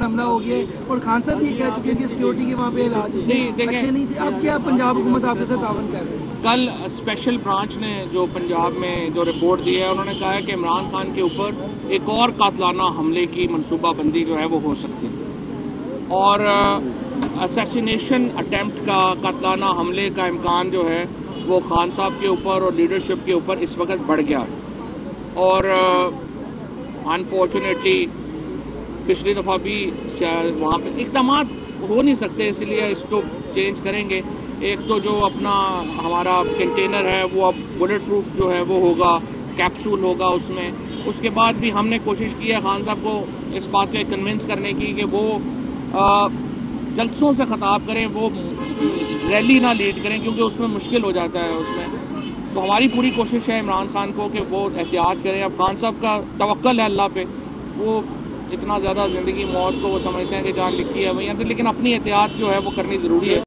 हमला हो गया है और खान साहब ये कह चुके हैं कि सिक्योरिटी के वहाँ पे हालात अच्छे नहीं थे। अब क्या पंजाब हुकूमत आपके साथ तावन कर रही है? कल स्पेशल ब्रांच ने जो पंजाब में जो रिपोर्ट दी है, उन्होंने कहा है कि इमरान खान के ऊपर एक और कातलाना हमले की मनसूबाबंदी जो है वो हो सकती है और असैसिनेशन अटेम्प्ट का कातलाना हमले का इम्कान जो है वो खान साहब के ऊपर और लीडरशिप के ऊपर इस वक्त बढ़ गया और अनफॉर्चुनेटली पिछली दफ़ा भी वहाँ पे इक़दाम हो नहीं सकते, इसलिए इसको चेंज करेंगे। एक तो जो अपना हमारा कंटेनर है वो अब बुलेट प्रूफ जो है वो होगा, कैप्सूल होगा उसमें। उसके बाद भी हमने कोशिश की है खान साहब को इस बात पे कन्विंस करने की कि वो जलसों से खिताब करें, वो रैली ना लीड करें क्योंकि उसमें मुश्किल हो जाता है उसमें। तो हमारी पूरी कोशिश है इमरान खान को कि वो एहतियात करें। अब खान साहब का तवक्कल है अल्लाह पे, वो इतना ज़्यादा ज़िंदगी मौत को वो समझते हैं कि जान लिखी है वहीं, लेकिन अपनी एहतियात जो है वो करनी ज़रूरी है।